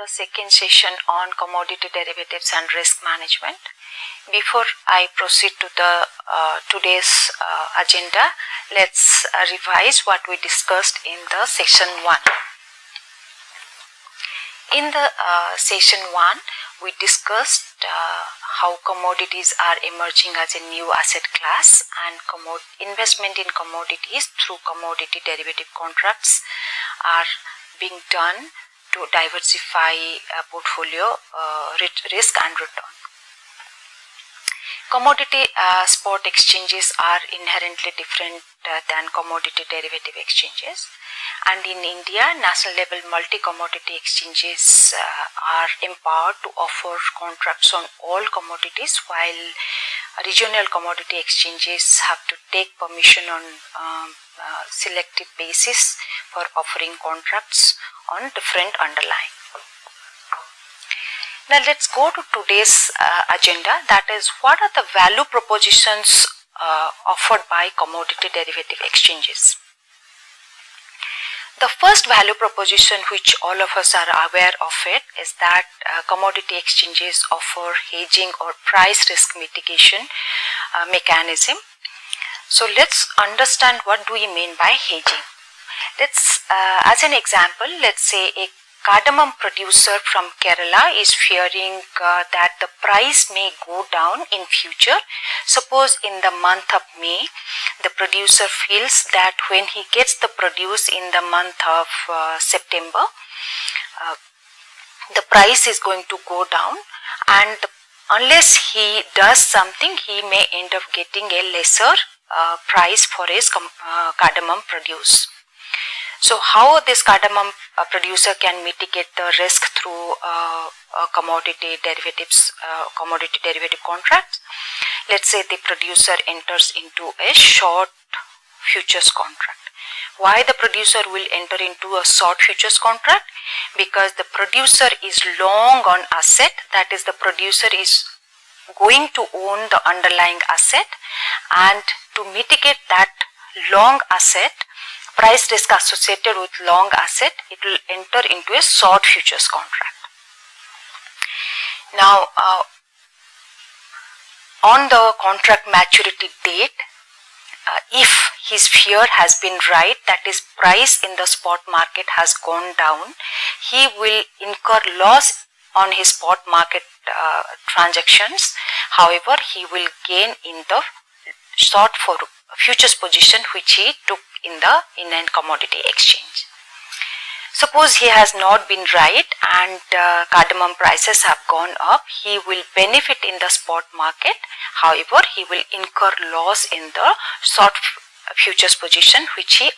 the second session on commodity derivatives and risk management. Before I proceed to the today's agenda, let's revise what we discussed in the session 1. In the session 1, we discussed how commodities are emerging as a new asset class, and investment in commodities through commodity derivative contracts are being done to diversify portfolio risk and return. Commodity spot exchanges are inherently different than commodity derivative exchanges, and in India, national level multi-commodity exchanges are empowered to offer contracts on all commodities, while regional commodity exchanges have to take permission on selective basis for offering contracts on different underlying. Now let's go to today's agenda, that is, what are the value propositions offered by commodity derivative exchanges. The first value proposition, which all of us are aware of it, is that commodity exchanges offer hedging or price risk mitigation mechanism. So let's understand what do we mean by hedging. Let's, as an example, let's say a cardamom producer from Kerala is fearing that the price may go down in future. Suppose in the month of May, the producer feels that when he gets the produce in the month of September, the price is going to go down, and unless he does something, he may end up getting a lesser price for his cardamom produce. So how this cardamom producer can mitigate the risk through commodity derivative contracts? Let's say the producer enters into a short futures contract. Why the producer will enter into a short futures contract? Because the producer is long on asset, that is, the producer is going to own the underlying asset, and to mitigate that long asset, price risk associated with long asset, it will enter into a short futures contract. Now, on the contract maturity date, if his fear has been right, that is, price in the spot market has gone down, he will incur loss on his spot market transactions. However, he will gain in the short for futures position which he took in a commodity exchange. Suppose he has not been right and cardamom prices have gone up, he will benefit in the spot market. However, he will incur loss in the short futures position which he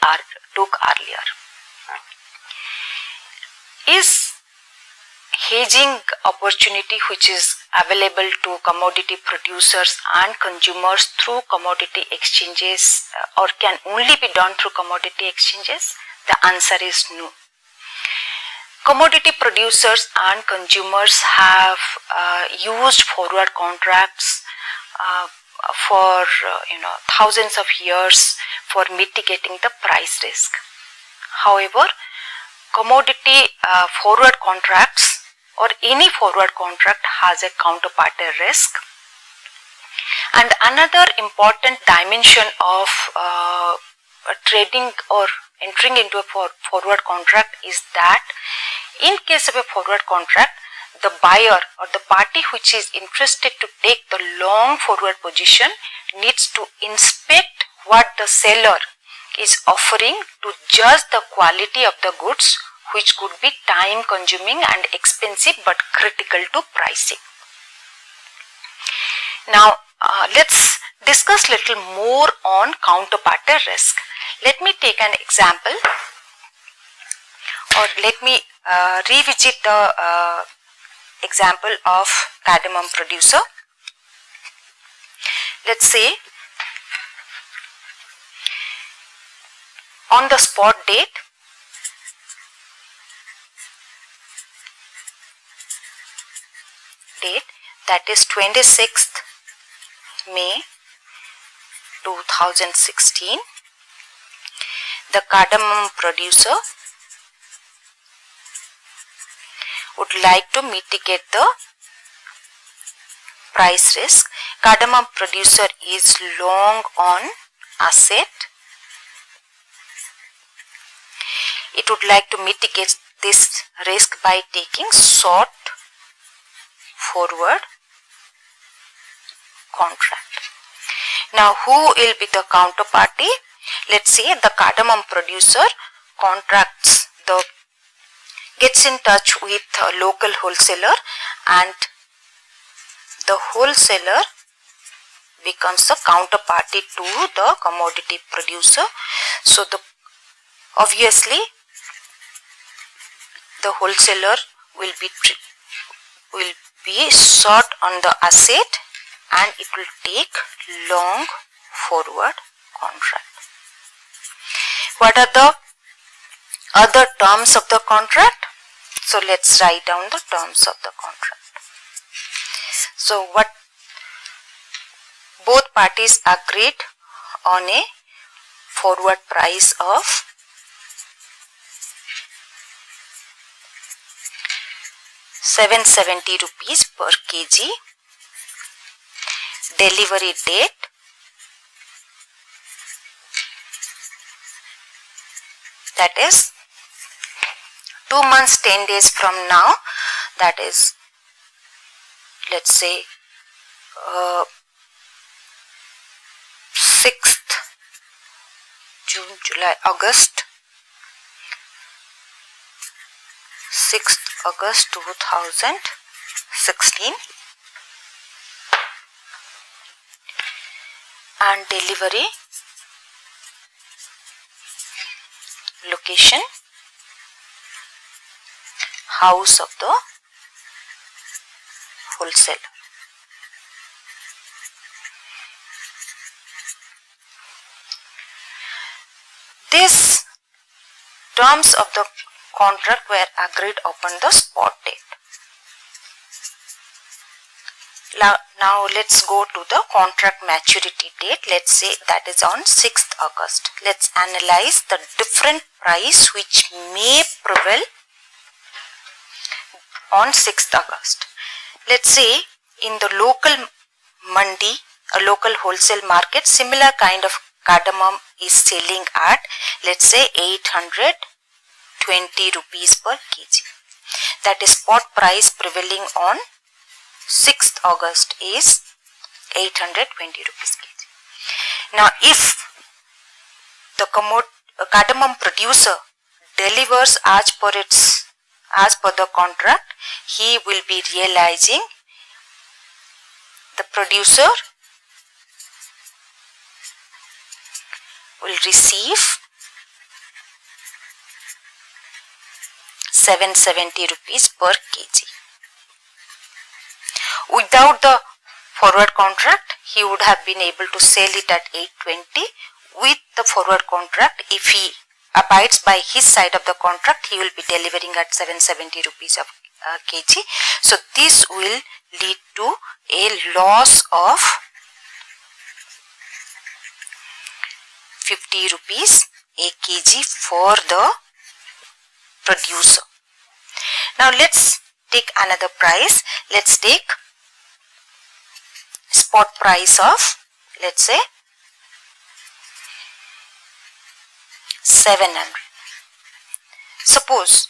took earlier. Is hedging opportunity which is available to commodity producers and consumers through commodity exchanges or can only be done through commodity exchanges? The answer is no. Commodity producers and consumers have used forward contracts for thousands of years for mitigating the price risk. However, commodity forward contracts or any forward contract has a counterparty risk. And another important dimension of trading or entering into a forward contract is that in case of a forward contract, the buyer or the party which is interested to take the long forward position needs to inspect what the seller is offering to judge the quality of the goods, which could be time consuming and expensive but critical to pricing. Now let's discuss little more on counterparty risk. Let me take an example, or let me revisit the example of cardamom producer. Let's say on the spot date, that is 26th May 2016, the cardamom producer would like to mitigate the price risk. Cardamom producer is long on asset. It would like to mitigate this risk by taking short forward contract. Now, who will be the counterparty? Let's say the cardamom producer gets in touch with a local wholesaler, and the wholesaler becomes the counterparty to the commodity producer. So obviously the wholesaler will be short on the asset, and it will take long forward contract. What are the other terms of the contract? So let's write down the terms of the contract. So what both parties agreed on a forward price of 770 rupees per kg. Delivery date that is 2 months 10 days from now, that is, let's say 6th June, July, August, 6th August 2016, and delivery location, house of the wholesaler. These terms of the contract were agreed upon the spot date. Now let's go to the contract maturity date. Let's say that is on 6th August. Let's analyze the different price which may prevail on 6th August. Let's say in the local mandi, a local wholesale market, similar kind of cardamom is selling at, let's say, 820 rupees per kg. That is spot price prevailing on 6th August is 820 rupees kg. Now, if the cardamom producer delivers as per the contract, he will be realizing, the producer will receive 770 rupees per kg. Without the forward contract, he would have been able to sell it at 820. With the forward contract, if he abides by his side of the contract, he will be delivering at 770 rupees of kg. So this will lead to a loss of 50 rupees a kg for the producer. Now let's take another price. Let's take spot price of, let's say, 700. Suppose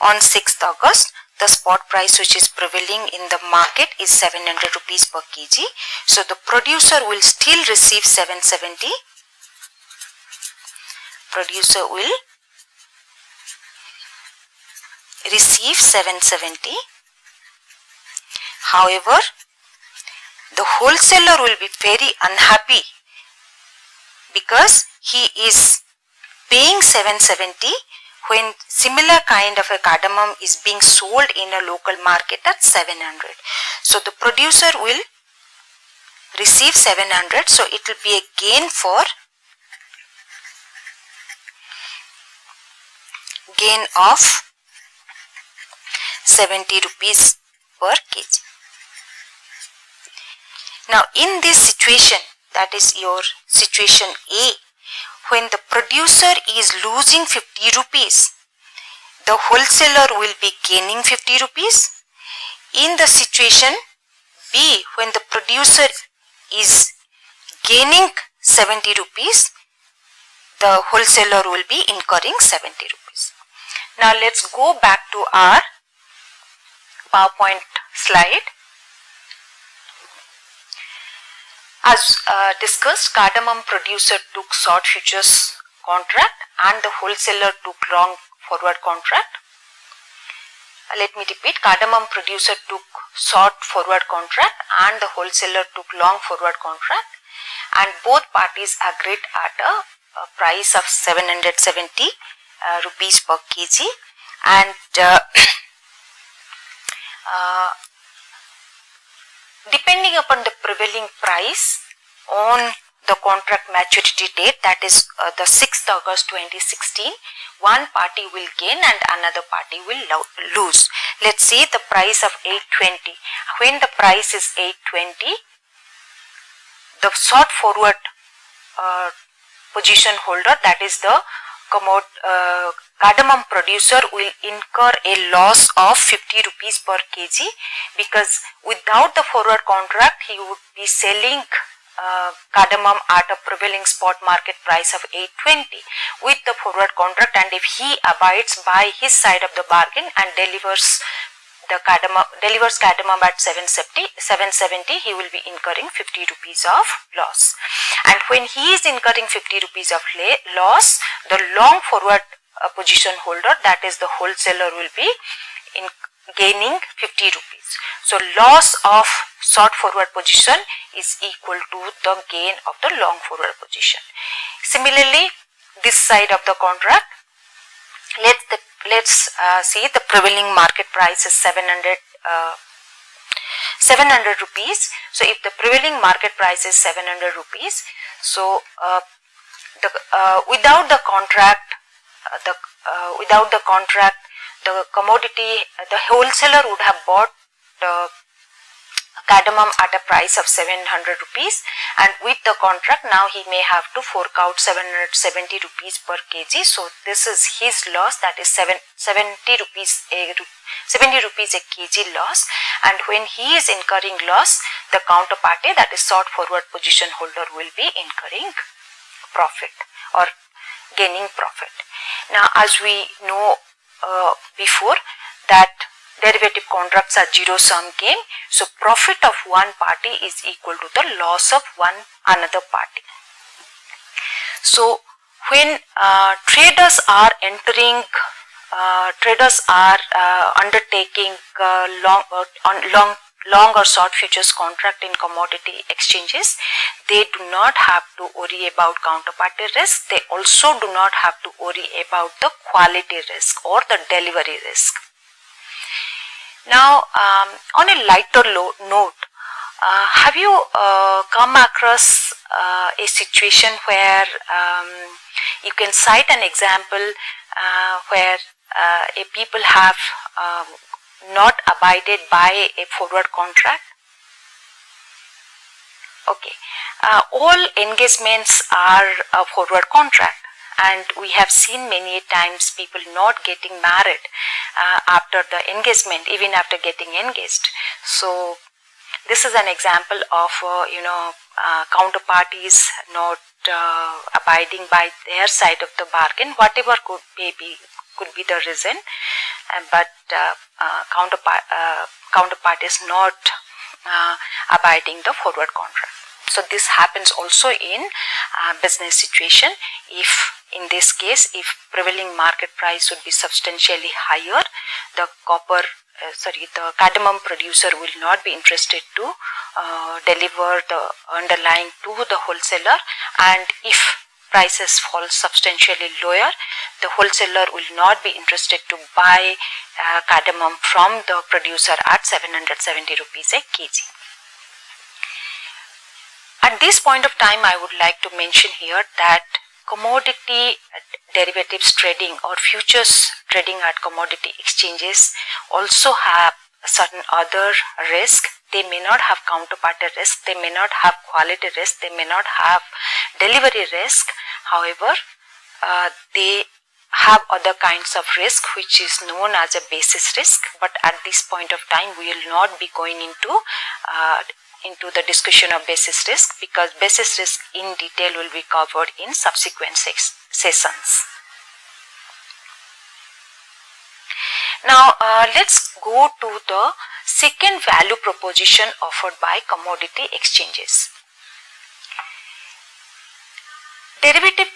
on 6th August, the spot price which is prevailing in the market is 700 rupees per kg. So the producer will still receive 770. Producer will receive 770. However, the wholesaler will be very unhappy because he is paying 770 when similar kind of a cardamom is being sold in a local market at 700. So the producer will receive 700, so it will be a gain of 70 rupees per kg. Now in this situation, that is your situation A, when the producer is losing 50 rupees, the wholesaler will be gaining 50 rupees. In the situation B, when the producer is gaining 70 rupees, the wholesaler will be incurring 70 rupees. Now let's go back to our PowerPoint slide. As discussed, cardamom producer took short futures contract and the wholesaler took long forward contract. Let me repeat, cardamom producer took short forward contract and the wholesaler took long forward contract, and both parties agreed at a price of 770 rupees per kg, and depending upon the prevailing price on the contract maturity date, that is the 6th August 2016, one party will gain and another party will lose. Let's say the price of 820. When the price is 820, the short forward position holder, that is the cardamom producer, will incur a loss of 50 rupees per kg, because without the forward contract he would be selling cardamom at a prevailing spot market price of 820. With the forward contract, and if he abides by his side of the bargain and delivers cardamom at 770, he will be incurring 50 rupees of loss. And when he is incurring 50 rupees of loss, the long forward position holder, that is the wholesaler, will be gaining 50 rupees. So loss of short forward position is equal to the gain of the long forward position. Similarly, this side of the contract, let's see the prevailing market price is 700 rupees. So if the prevailing market price is 700 rupees, so without the contract, the commodity, the wholesaler would have bought cardamom at a price of 700 rupees, and with the contract now he may have to fork out 770 rupees per kg. So this is his loss, that is 70 rupees a kg loss, and when he is incurring loss, the counterparty, that is short forward position holder, will be incurring profit or gaining profit. Now, as we know before, that derivative contracts are zero sum game, so profit of one party is equal to the loss of another party. So when traders are undertaking long or short futures contract in commodity exchanges, they do not have to worry about counterparty risk. They also do not have to worry about the quality risk or the delivery risk. Now, on a lighter note, have you come across a situation where you can cite an example where people have not abided by a forward contract? Okay, all engagements are a forward contract, and we have seen many times people not getting married after the engagement, even after getting engaged. So this is an example of counterparties not abiding by their side of the bargain, whatever could be the reason, but counterpart is not abiding the forward contract. So this happens also in business situation. If in this case, if prevailing market price would be substantially higher, the cardamom producer will not be interested to deliver the underlying to the wholesaler, and if prices fall substantially lower, the wholesaler will not be interested to buy cardamom from the producer at 770 rupees a kg. At this point of time, I would like to mention here that commodity derivatives trading or futures trading at commodity exchanges also have certain other risk. They may not have counterparty risk, they may not have quality risk, they may not have delivery risk. However, they have other kinds of risk which is known as a basis risk, but at this point of time we will not be going into the discussion of basis risk, because basis risk in detail will be covered in subsequent sessions. Now let's go to the second value proposition offered by commodity exchanges. Derivative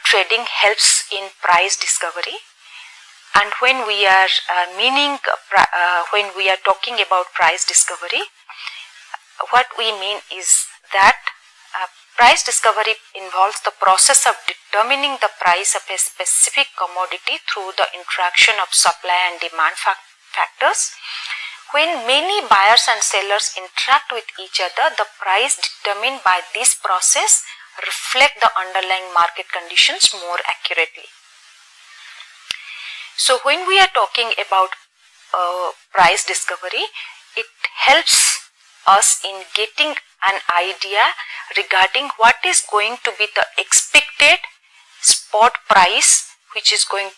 trading helps in price discovery, and when we are talking about price discovery, what we mean is that price discovery involves the process of determining the price of a specific commodity through the interaction of supply and demand factors. When many buyers and sellers interact with each other, the price determined by this process reflect the underlying market conditions more accurately. So when we are talking about price discovery, it helps us in getting an idea regarding what is going to be the expected spot price which is going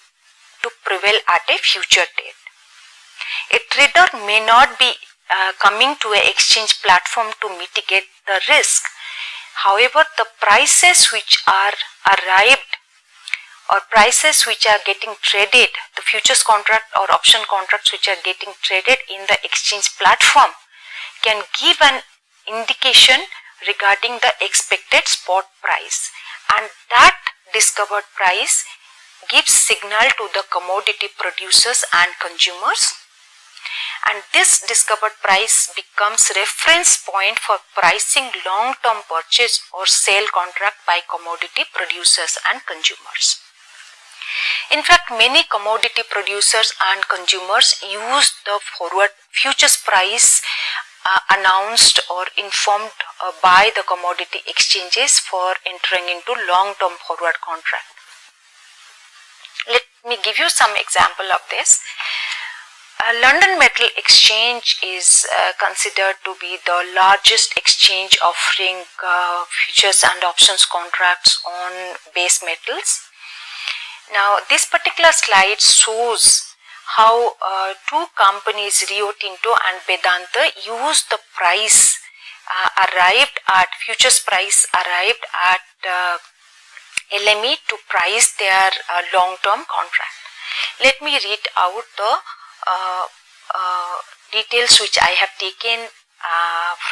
to prevail at a future date. A trader may not be coming to an exchange platform to mitigate the risk. However, the prices which are arrived or prices which are getting traded, the futures contract or option contracts which are getting traded in the exchange platform, can give an indication regarding the expected spot price, and that discovered price gives signal to the commodity producers and consumers, and this discovered price becomes reference point for pricing long-term purchase or sale contract by commodity producers and consumers. In fact, many commodity producers and consumers use the forward futures price announced or informed by the commodity exchanges for entering into long-term forward contract. Let me give you some example of this. London Metal Exchange is considered to be the largest exchange offering futures and options contracts on base metals. Now, this particular slide shows how two companies, Rio Tinto and Vedanta, use the price futures price arrived at LME to price their long-term contract. Let me read out the details which I have taken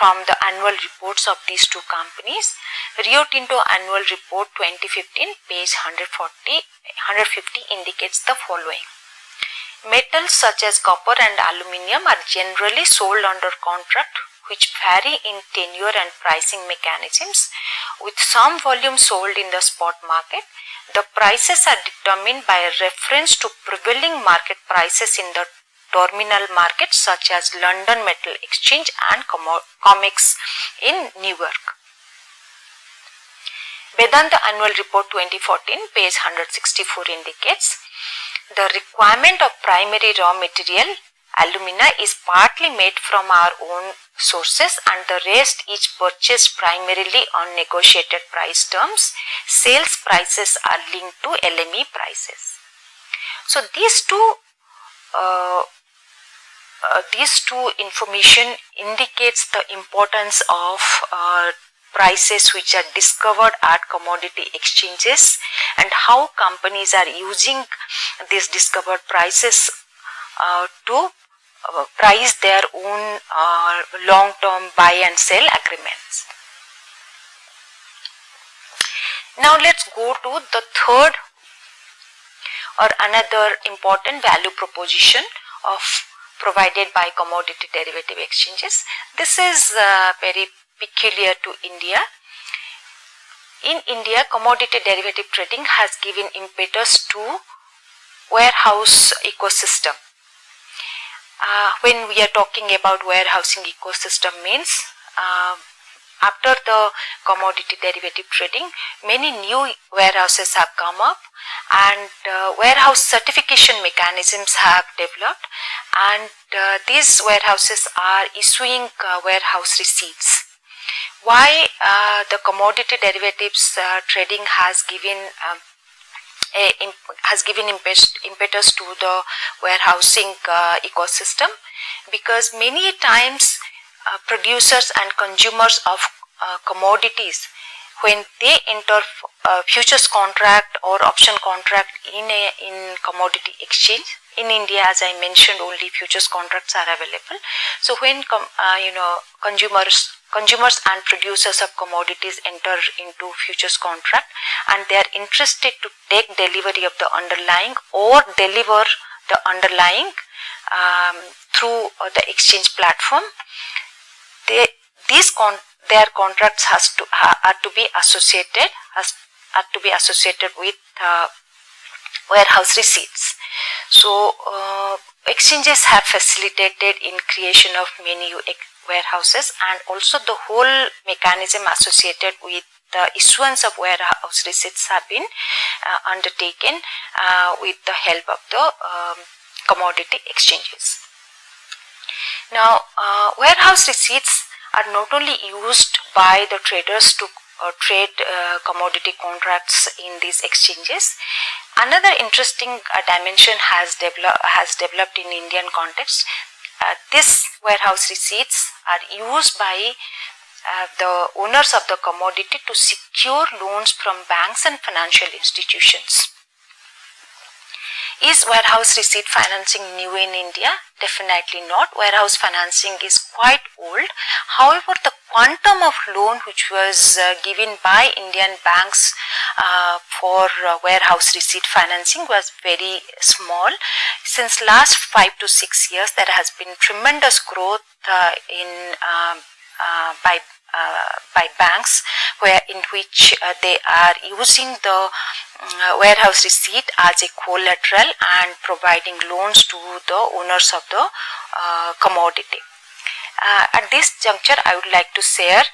from the annual reports of these two companies. Rio Tinto Annual Report 2015, page 150 indicates the following. Metals such as copper and aluminium are generally sold under contract which vary in tenure and pricing mechanisms, with some volume sold in the spot market. The prices are determined by a reference to prevailing market prices in the terminal markets such as London Metal Exchange and COMEX in Newark. Vedanta Annual Report 2014, page 164 indicates the requirement of primary raw material, alumina, is partly made from our own sources and the rest is purchased primarily on negotiated price terms. Sales prices are linked to LME prices. So these two information indicates the importance of prices which are discovered at commodity exchanges and how companies are using these discovered prices to price their own long-term buy and sell agreements. Now let's go to the third or another important value proposition provided by commodity derivative exchanges. This is very peculiar to India. In India, commodity derivative trading has given impetus to warehouse ecosystem. When we are talking about warehousing ecosystem means after the commodity derivative trading, many new warehouses have come up and warehouse certification mechanisms have developed, and these warehouses are issuing warehouse receipts. Why the commodity derivatives trading has given has given impetus to the warehousing ecosystem, because many times producers and consumers of commodities, when they enter futures contract or option contract in commodity exchange, in India, as I mentioned, only futures contracts are available. So when consumers and producers of commodities enter into futures contract and they are interested to take delivery of the underlying or deliver the underlying through the exchange platform, their contracts are to be associated with warehouse receipts. So exchanges have facilitated in creation of many warehouses, and also the whole mechanism associated with the issuance of warehouse receipts have been undertaken with the help of the commodity exchanges. Now, warehouse receipts are not only used by the traders to trade commodity contracts in these exchanges. Another interesting dimension has developed in Indian context. These warehouse receipts are used by the owners of the commodity to secure loans from banks and financial institutions. Is warehouse receipt financing new in India? Definitely not. Warehouse financing is quite old. However, the quantum of loan which was given by Indian banks for warehouse receipt financing was very small. Since last 5 to 6 years, there has been tremendous growth by banks, in which they are using the warehouse receipt as a collateral and providing loans to the owners of the commodity. At this juncture, I would like to share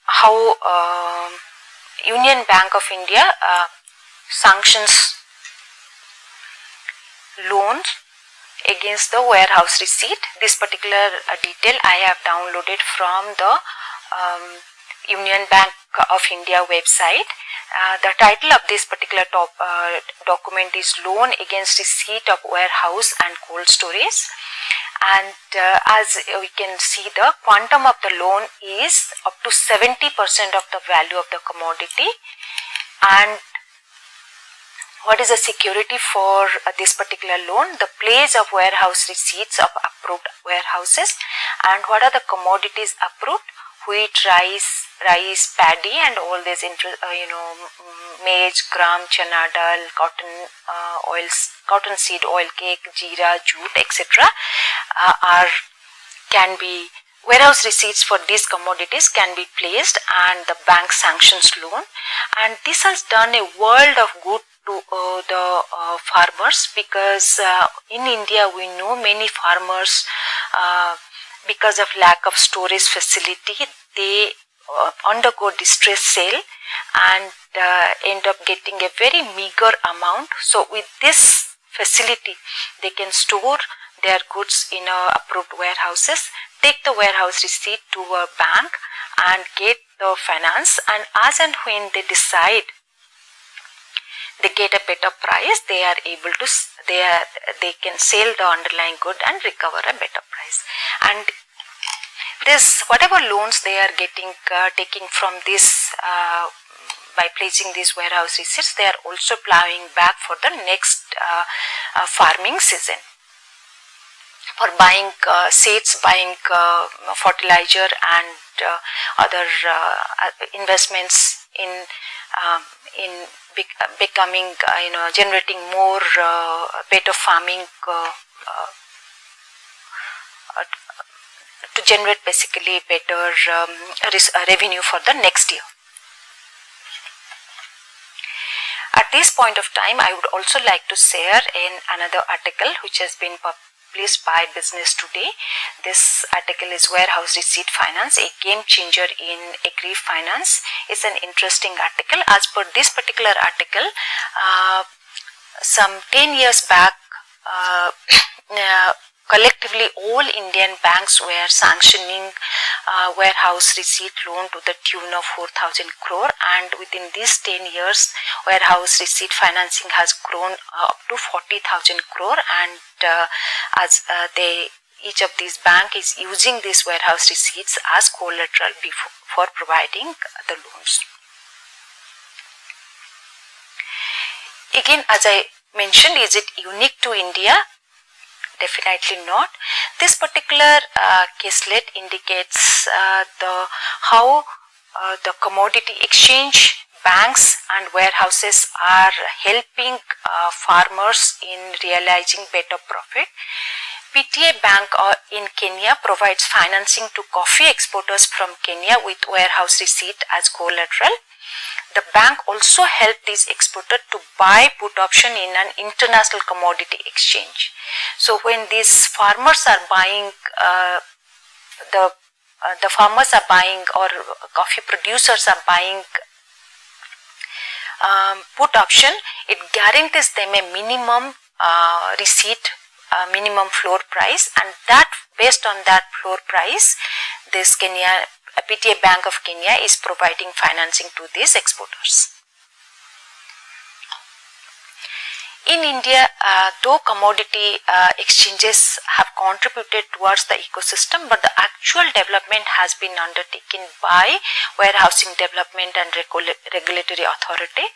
how Union Bank of India sanctions loans against the warehouse receipt. This particular detail I have downloaded from the Union Bank of India website. The title of this particular document is Loan Against Receipt of Warehouse and Cold Storage. And as we can see, the quantum of the loan is up to 70% of the value of the commodity. And what is the security for this particular loan? The place of warehouse receipts of approved warehouses. And what are the commodities approved? Wheat, rice, paddy, and all these maize, gram, chana dal, cotton oils, cotton seed oil cake, jeera, jute, etc. Can be warehouse receipts for these commodities can be placed, and the bank sanctions loan. And this has done a world of good to the farmers, because in India we know many farmers, because of lack of storage facility, they undergo distress sale and end up getting a very meager amount. So with this facility, they can store their goods in approved warehouses, take the warehouse receipt to a bank and get the finance, and as and when they decide they get a better price, they are able to they can sell the underlying good and recover a better price. And this whatever loans they are taking from this by placing these warehouse receipts, they are also plowing back for the next farming season, for buying seeds, buying fertilizer and other investments in becoming, generating more better farming, to generate basically better revenue for the next year. At this point of time, I would also like to share in another article which has been published by Business Today. This article is Warehouse Receipt Finance, a game changer in agri finance. It's an interesting article. As per this particular article, some 10 years back, collectively all Indian banks were sanctioning warehouse receipt loan to the tune of 4,000 crore, and within these 10 years warehouse receipt financing has grown up to 40,000 crore, and as each of these bank is using these warehouse receipts as collateral for providing the loans. Again, as I mentioned, is it unique to India? Definitely not. This particular caselet indicates how the commodity exchange banks and warehouses are helping farmers in realizing better profit. PTA Bank in Kenya provides financing to coffee exporters from Kenya with warehouse receipt as collateral. The bank also helped these exporters to buy put option in an international commodity exchange. So when these farmers are buying, the farmers are buying, or coffee producers are buying put option, it guarantees them a minimum receipt, minimum floor price, and that based on that floor price, this PTA Bank of Kenya is providing financing to these exporters. In India, though commodity exchanges have contributed towards the ecosystem, but the actual development has been undertaken by Warehousing Development and Regulatory Authority.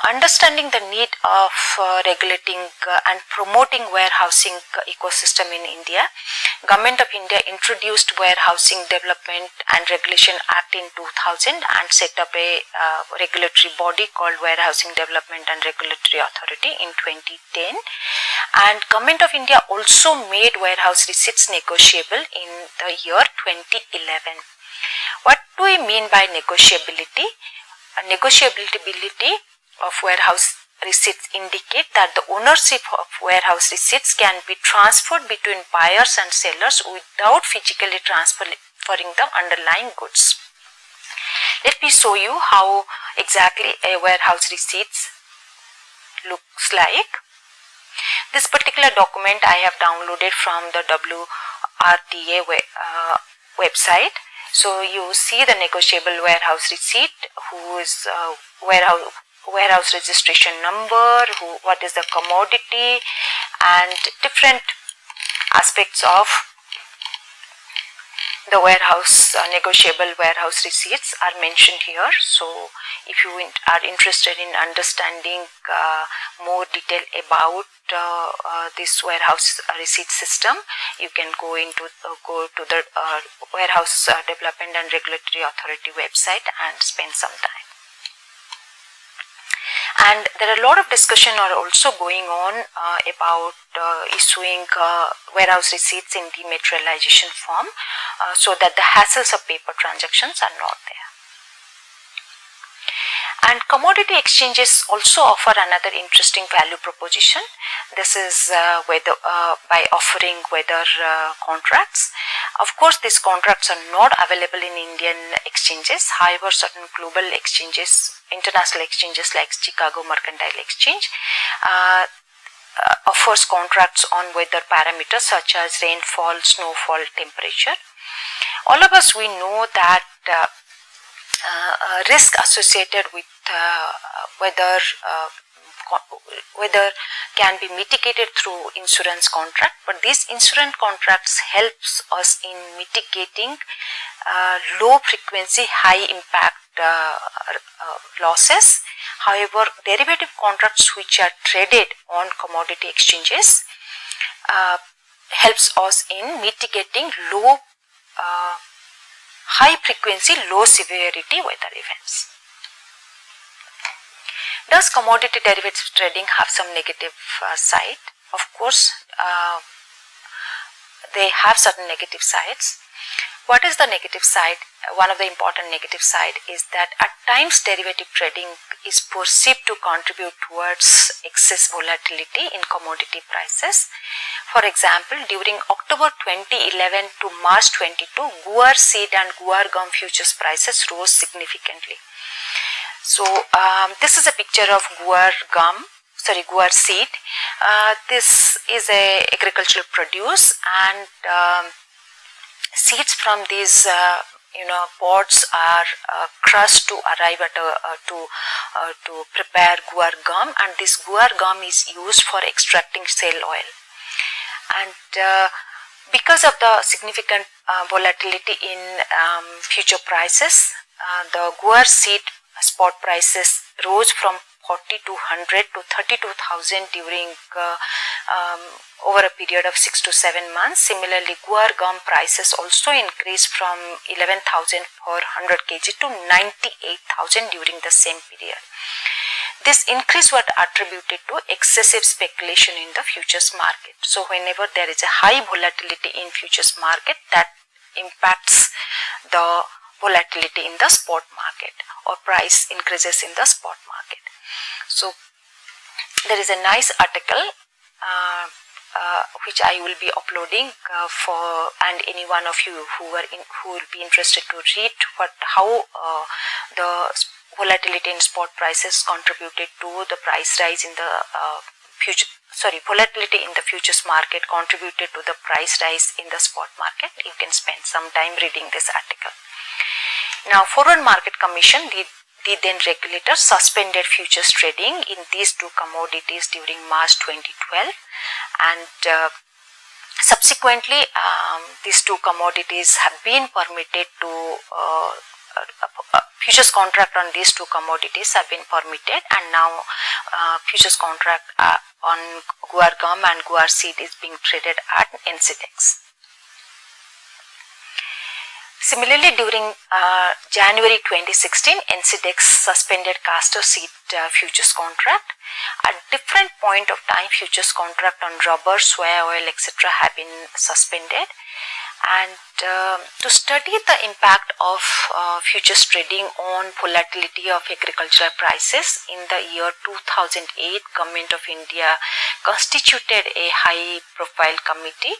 Understanding the need of regulating and promoting warehousing ecosystem in India, Government of India introduced Warehousing Development and Regulation Act in 2000 and set up a regulatory body called Warehousing Development and Regulatory Authority in 2010. And Government of India also made warehouse receipts negotiable in the year 2011. What do we mean by negotiability? Negotiability of warehouse receipts indicate that the ownership of warehouse receipts can be transferred between buyers and sellers without physically transferring the underlying goods. Let me show you how exactly a warehouse receipts looks like. This particular document I have downloaded from the WRTA website. So you see the negotiable warehouse receipt, who is warehouse registration number, what is the commodity, and different aspects of the warehouse negotiable warehouse receipts are mentioned here. So if you are interested in understanding more detail about this warehouse receipt system, you can go to the Warehouse Development and Regulatory Authority website and spend some time. And there are a lot of discussion are also going on about issuing warehouse receipts in dematerialization form, so that the hassles of paper transactions are not there. And commodity exchanges also offer another interesting value proposition. This is by offering weather contracts. Of course, these contracts are not available in Indian exchanges. However, certain global exchanges, international exchanges like Chicago Mercantile Exchange, offers contracts on weather parameters such as rainfall, snowfall, temperature. All of us, we know that risk associated with weather can be mitigated through insurance contract, but these insurance contracts helps us in mitigating low frequency, high impact losses. However, derivative contracts which are traded on commodity exchanges helps us in mitigating high frequency, low severity weather events. Does commodity derivatives trading have some negative side? Of course, they have certain negative sides. What is the negative side? One of the important negative side is that at times derivative trading is perceived to contribute towards excess volatility in commodity prices. For example, during October 2011 to March 22, guar seed and guar gum futures prices rose significantly. So this is a picture of guar gum. guar seed. This is a agricultural produce, and seeds from these pods are crushed to arrive at to prepare guar gum, and this guar gum is used for extracting cell oil. And because of the significant volatility in future prices, the guar seed spot prices rose from 4,200 to 32,000 during over a period of 6 to 7 months. Similarly, guar gum prices also increased from 11,000 per 100 kg to 98,000 during the same period. This increase was attributed to excessive speculation in the futures market. So whenever there is a high volatility in futures market, that impacts the volatility in the spot market, or price increases in the spot market. So there is a nice article which I will be uploading and any one of you who will be interested to read how the volatility in spot prices contributed to the price rise in the volatility in the futures market contributed to the price rise in the spot market. You can spend some time reading this article. Now, Forward Market Commission, the then regulator, suspended futures trading in these two commodities during March 2012, and subsequently these two commodities have been permitted to futures contract on these two commodities have been permitted, and now futures contract on guar gum and guar seed is being traded at NCDEX. Similarly, during January 2016, NCDEX suspended castor seed futures contract. At different point of time, futures contract on rubber, soya oil, etc. have been suspended. And to study the impact of futures trading on volatility of agricultural prices, in the year 2008, Government of India constituted a high profile committee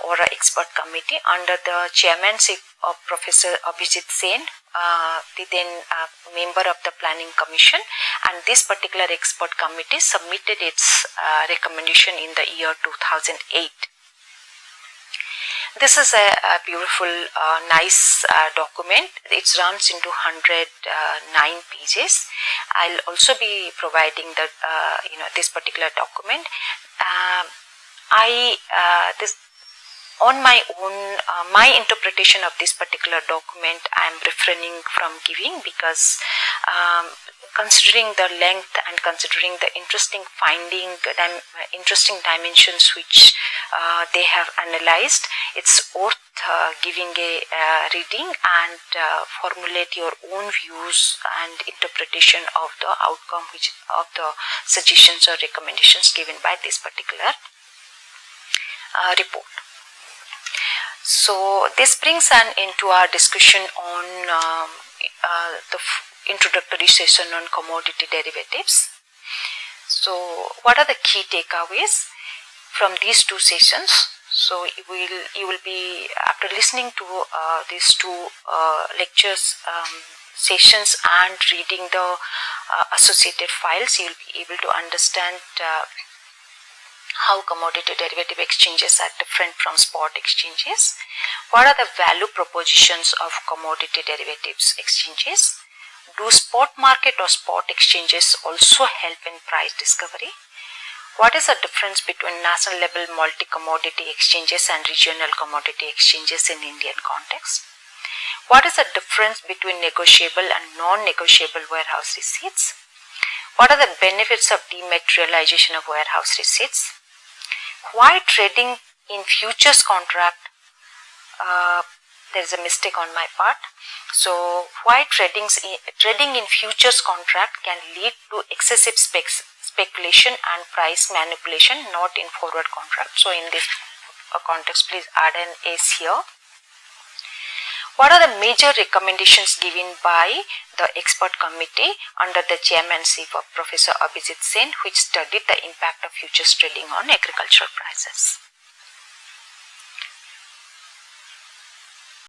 or an expert committee under the chairmanship of Professor Abhijit Sen, the then member of the Planning Commission, and this particular expert committee submitted its recommendation in the year 2008. This is a beautiful, nice document. It runs into 109 pages. I'll also be providing the this particular document. On my own, my interpretation of this particular document I am refraining from giving, because considering the length and considering the interesting interesting dimensions which they have analyzed, it's worth giving a reading and formulate your own views and interpretation of the outcome of the suggestions or recommendations given by this particular report. So this brings an into our discussion on the introductory session on commodity derivatives. So what are the key takeaways from these two sessions? So you will be, after listening to these two lectures sessions and reading the associated files, you will be able to understand how commodity derivative exchanges are different from spot exchanges. What are the value propositions of commodity derivatives exchanges? Do spot market or spot exchanges also help in price discovery? What is the difference between national level multi-commodity exchanges and regional commodity exchanges in Indian context? What is the difference between negotiable and non-negotiable warehouse receipts? What are the benefits of dematerialization of warehouse receipts? Why trading in futures contract, there is a mistake on my part. So why trading in futures contract can lead to excessive speculation and price manipulation, not in forward contract. So in this context, please add an S here. What are the major recommendations given by the expert committee under the chairmanship of Professor Abhijit Sen, which studied the impact of futures trading on agricultural prices?